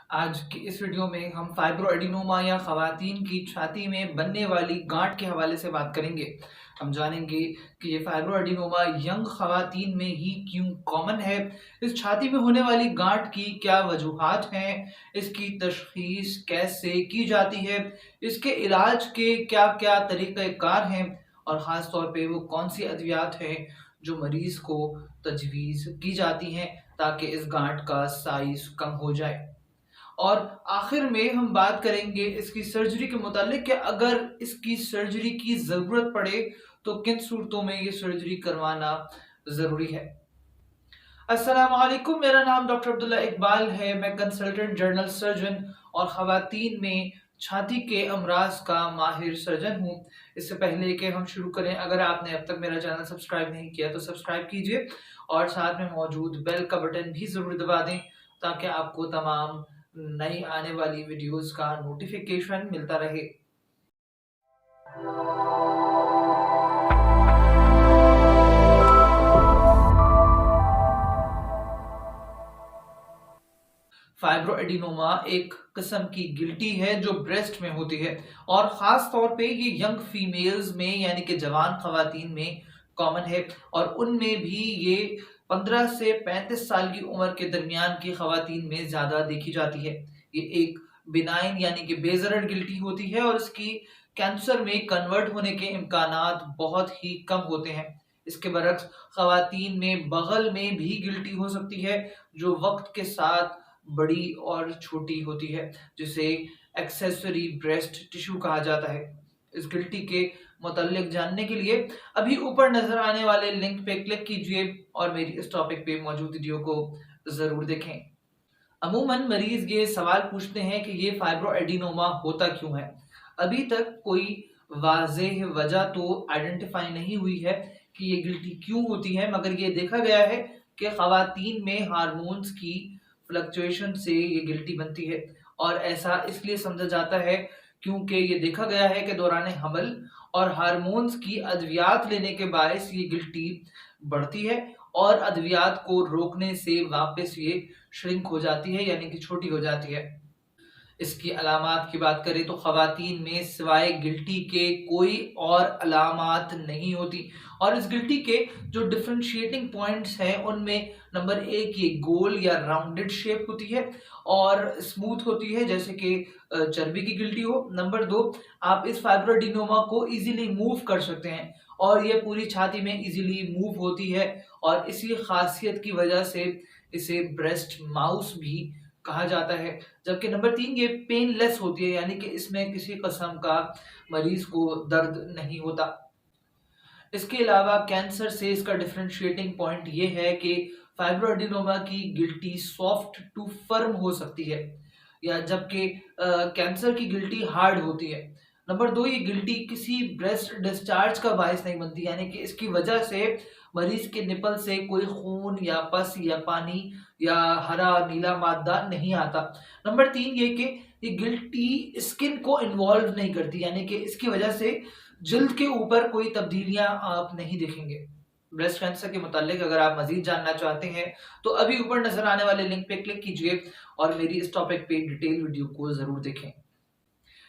आज की इस वीडियो में हम फाइब्रोएडिनोमा या खवातीन की छाती में बनने वाली गांठ के हवाले से बात करेंगे। हम जानेंगे कि ये फाइब्रोएडिनोमा यंग खवातीन में ही क्यों कॉमन है, इस छाती में होने वाली गांठ की क्या वजूहात हैं, इसकी तशखीस कैसे की जाती है, इसके इलाज के क्या क्या तरीक़ेकार हैं और ख़ास तौर पे वो कौन सी अद्वियात हैं जो मरीज को तजवीज़ की जाती हैं ताकि इस गांठ का साइज कम हो जाए। और आखिर में हम बात करेंगे इसकी सर्जरी के मुतालिक कि अगर इसकी सर्जरी की ज़रूरत पड़े तो किन सूरतों में ये सर्जरी करवाना ज़रूरी है। अस्सलाम वालेकुम, मेरा नाम डॉक्टर अब्दुल्ला इकबाल है। मैं कंसल्टेंट जनरल सर्जन और ख़वातीन में छाती के अमराज का माहिर सर्जन हूँ। इससे पहले कि हम शुरू करें, अगर आपने अब तक मेरा चैनल सब्सक्राइब नहीं किया तो सब्सक्राइब कीजिए और साथ में मौजूद बेल का बटन भी ज़रूर दबा दें ताकि आपको तमाम नई आने वाली वीडियोस का नोटिफिकेशन मिलता रहे। फाइब्रोएडिनोमा एक किस्म की गिल्टी है जो ब्रेस्ट में होती है और ख़ास तौर पे ये यंग फीमेल्स में यानी कि जवान ख़वातीन में कॉमन है और उनमें भी ये 15 से 35 साल की उम्र के दरमियान की ख़वातीन में ज़्यादा देखी जाती है। ये एक बिनाइन यानी कि बेज़रर गिल्टी होती है और इसकी कैंसर में कन्वर्ट होने के इम्कानात बहुत ही कम होते हैं। इसके बरक्स ख़वातीन में बग़ल में भी गिल्टी हो सकती है जो वक्त के साथ बड़ी और छोटी होती है, जिसे एक्सेसरी ब्रेस्ट टिश्यू कहा जाता है। इस गिल्टी के मुताल्लिक जानने के लिए अभी ऊपर नजर आने वाले लिंक पे क्लिक कीजिए और मेरी इस टॉपिक पे मौजूद वीडियो को जरूर देखें। अमूमन मरीज ये सवाल पूछते हैं कि ये फाइब्रोएडिनोमा होता क्यों है। अभी तक कोई वाज़ेह वजह तो आइडेंटिफाई नहीं हुई है कि ये गिल्टी क्यों होती है, मगर ये देखा गया है कि ख़वातीन में हार्मोन्स की फ्लक्चुएशन से ये गिल्टी बनती है और ऐसा इसलिए समझा जाता है क्योंकि ये देखा गया है कि दौरान हमल और हार्मोन्स की अद्वियात लेने के बायस ये गिल्टी बढ़ती है और अद्वियात को रोकने से वापस ये श्रिंक हो जाती है यानी कि छोटी हो जाती है। इसकी अलामात की बात करें तो ख़वातीन में सिवाय गिल्टी के कोई और अलामात नहीं होती और इस गिल्टी के जो डिफरेंशिएटिंग पॉइंट्स हैं उनमें नंबर 1 ये गोल या राउंडेड शेप होती है और स्मूथ होती है जैसे कि चर्बी की गिल्टी हो। नंबर 2, आप इस फाइब्रोएडिनोमा को इजीली मूव कर सकते हैं और ये पूरी छाती में इजीली मूव होती है और इसी खासियत की वजह से इसे ब्रेस्ट माउस भी कहा जाता है। जबकि नंबर 3 ये पेनलेस होती है यानी कि इसमें किसी किस्म का मरीज को दर्द नहीं होता। इसके अलावा कैंसर से इसका डिफरेंशिएटिंग पॉइंट ये है कि फाइब्रोएडिनोमा की गिल्टी सॉफ्ट टू फर्म हो सकती है या जबकि कैंसर की गिल्टी हार्ड होती है। नंबर 2, ये गिल्टी किसी ब्रेस्ट डिस्चार्ज का बायस नहीं बनती यानी कि इसकी वजह से मरीज के निपल से कोई खून या पस या पानी या हरा नीला मादा नहीं आता। नंबर 3 ये कि ये गिल्टी स्किन को इन्वॉल्व नहीं करती यानी कि इसकी वजह से जल्द के ऊपर कोई तब्दीलियां आप नहीं देखेंगे। ब्रेस्ट कैंसर के मुतालिक अगर आप मजीद जानना चाहते हैं तो अभी ऊपर नजर आने वाले लिंक पे क्लिक कीजिए और मेरी इस टॉपिक पे डिटेल वीडियो को जरूर देखें।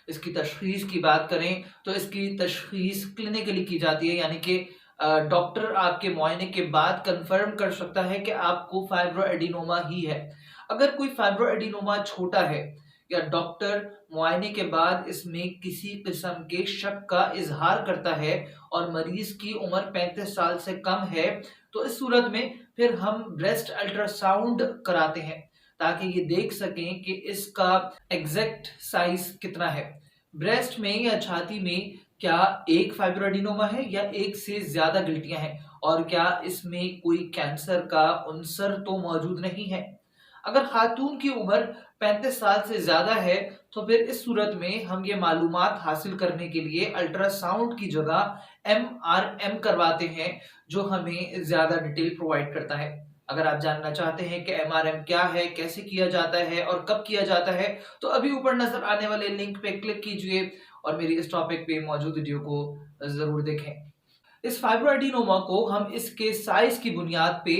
इसकी तशखीस की बात करें तो इसकी तशखीस क्लिनिकली की जाती है यानी कि डॉक्टर आपके मुआयने के बाद कंफर्म कर सकता है कि आपको फाइब्रोएडिनोमा ही है। अगर कोई फाइब्रोएडिनोमा छोटा है या डॉक्टर मुआयने के बाद इसमें किसी किस्म के शक का इजहार करता है और मरीज की उम्र 35 साल से कम है तो इस सूरत में फिर हम ब्रेस्ट अल्ट्रासाउंड कराते हैं ताकि ये देख सकें कि इसका एग्जैक्ट साइज कितना है। ब्रेस्ट में या छाती में क्या एक फाइब्रोएडिनोमा है या एक से ज्यादा गिल्टियां हैं और क्या इसमें कोई कैंसर का अंसर तो मौजूद नहीं है। अगर खातून की उम्र 35 साल से ज्यादा है तो फिर इस सूरत में हम ये मालूमात हासिल करने के लिए अल्ट्रासाउंड की जगह MRM करवाते हैं जो हमें ज्यादा डिटेल प्रोवाइड करता है। अगर आप जानना चाहते हैं कि MRM क्या है, कैसे किया जाता है और कब किया जाता है तो अभी ऊपर नजर आने वाले लिंक पे क्लिक कीजिए और मेरी इस टॉपिक पे मौजूद वीडियो को जरूर देखें। इस फाइब्रोएडिनोमा को हम इसके साइज की बुनियाद पे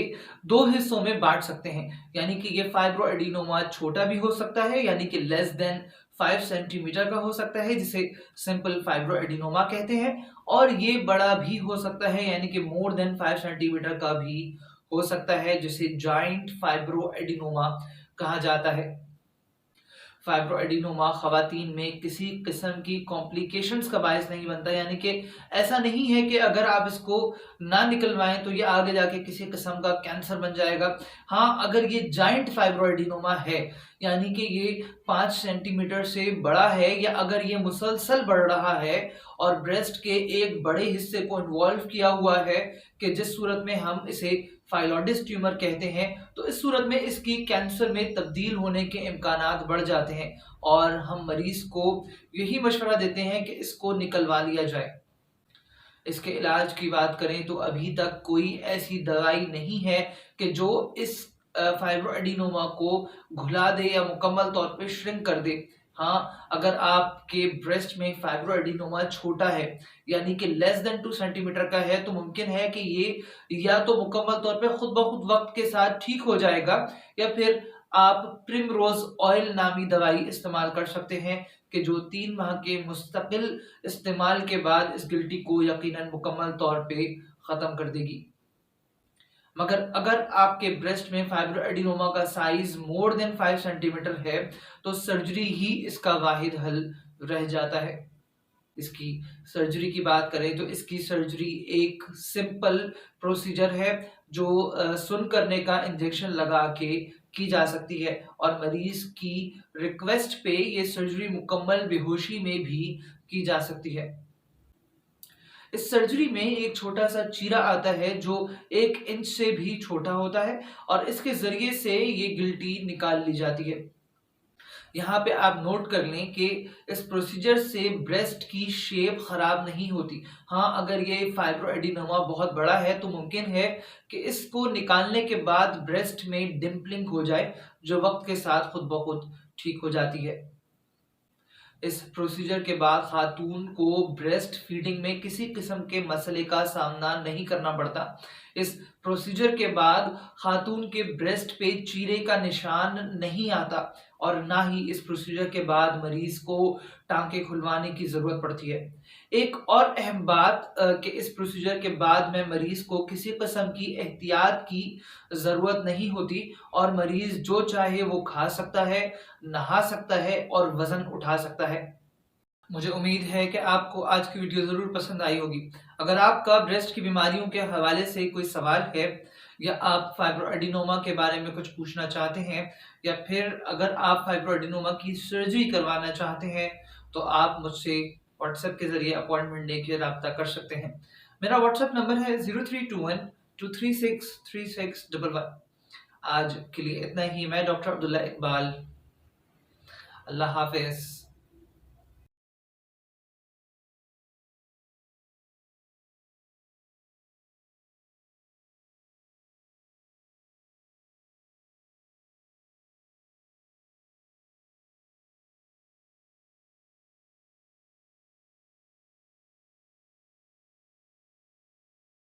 दो हिस्सों में बांट सकते हैं, यानी कि ये फाइब्रोएडिनोमा छोटा भी हो सकता है, यानी कि लेस देन 5 सेंटीमीटर का हो सकता है, जिसे सिंपल फाइब्रोएडिनोमा कहते हैं, और ये बड़ा भी हो सकता है, यानी कि मोर देन 5 सेंटीमीटर का भी हो सकता है, जिसे जाइंट फाइब्रोएडिनोमा कहा जाता है। फाइब्रोएडिनोमा खवातीन में किसी किस्म की कॉम्प्लिकेशंस का बायस नहीं बनता, यानी कि ऐसा नहीं है कि अगर आप इसको ना निकलवाएं तो ये आगे जाके किसी किस्म का कैंसर बन जाएगा। हाँ, अगर ये जाइंट फाइब्रोएडिनोमा है, यानी कि ये 5 सेंटीमीटर से बड़ा है, या अगर ये मुसलसल बढ़ रहा है और ब्रेस्ट के एक बड़े हिस्से को इन्वॉल्व किया हुआ है, कि जिस सूरत में हम इसे फाइलोडिस ट्यूमर कहते हैं, तो इस सूरत में इसकी कैंसर में तब्दील होने के इम्कानात बढ़ जाते हैं, और हम मरीज को यही मशवरा देते हैं कि इसको निकलवा लिया जाए। इसके इलाज की बात करें तो अभी तक कोई ऐसी दवाई नहीं है कि जो इस फाइब्रोएडिनोमा को घुला दे या मुकम्मल तौर पे श्रिंक कर दे। हाँ, अगर आपके ब्रेस्ट में फाइब्रोएडिनोमा छोटा है, यानी कि लेस देन 2 सेंटीमीटर का है, तो मुमकिन है कि ये या तो मुकम्मल तौर पे खुद ब खुद वक्त के साथ ठीक हो जाएगा, या फिर आप प्रिमरोज ऑयल नामी दवाई इस्तेमाल कर सकते हैं, कि जो 3 माह के मुस्तकिल इस्तेमाल के बाद इस गिल्टी को यकीनन मुकम्मल तौर पे खत्म कर देगी। मगर अगर आपके ब्रेस्ट में फाइब्रोएडिनोमा का साइज मोर देन 5 सेंटीमीटर है, तो सर्जरी ही इसका वाहिद हल रह जाता है। इसकी सर्जरी की बात करें तो इसकी सर्जरी एक सिंपल प्रोसीजर है, जो सुन करने का इंजेक्शन लगा के की जा सकती है, और मरीज की रिक्वेस्ट पे ये सर्जरी मुकम्मल बेहोशी में भी की जा सकती है। इस सर्जरी में एक छोटा सा चीरा आता है जो 1 इंच से भी छोटा होता है, और इसके जरिए से ये गिल्टी निकाल ली जाती है। यहाँ पे आप नोट कर लें कि इस प्रोसीजर से ब्रेस्ट की शेप खराब नहीं होती। हाँ, अगर ये फाइब्रोएडिनोमा बहुत बड़ा है तो मुमकिन है कि इसको निकालने के बाद ब्रेस्ट में डिम्पलिंग हो जाए, जो वक्त के साथ खुद ब खुद ठीक हो जाती है। इस प्रोसीजर के बाद खातून को ब्रेस्ट फीडिंग में किसी किस्म के मसले का सामना नहीं करना पड़ता। इस प्रोसीजर के बाद खातून के ब्रेस्ट पे चीरे का निशान नहीं आता, और ना ही इस प्रोसीजर के बाद मरीज को टांके खुलवाने की जरूरत पड़ती है। एक और अहम बात कि इस प्रोसीजर के बाद में मरीज को किसी किस्म की एहतियात की जरूरत नहीं होती, और मरीज जो चाहे वो खा सकता है, नहा सकता है और वजन उठा सकता है। मुझे उम्मीद है कि आपको आज की वीडियो ज़रूर पसंद आई होगी। अगर आपका ब्रेस्ट की बीमारियों के हवाले से कोई सवाल है, या आप फाइब्रोएडिनोमा के बारे में कुछ पूछना चाहते हैं, या फिर अगर आप फाइब्रोएडिनोमा की सर्जरी करवाना चाहते हैं, तो आप मुझसे व्हाट्सएप के ज़रिए अपॉइंटमेंट लेके रब्ता कर सकते हैं। मेरा व्हाट्सएप नंबर है 0321 236 3611। आज के लिए इतना ही। मैं डॉक्टर अब्दुल्ला इकबाल। अल्लाह हाफिज़।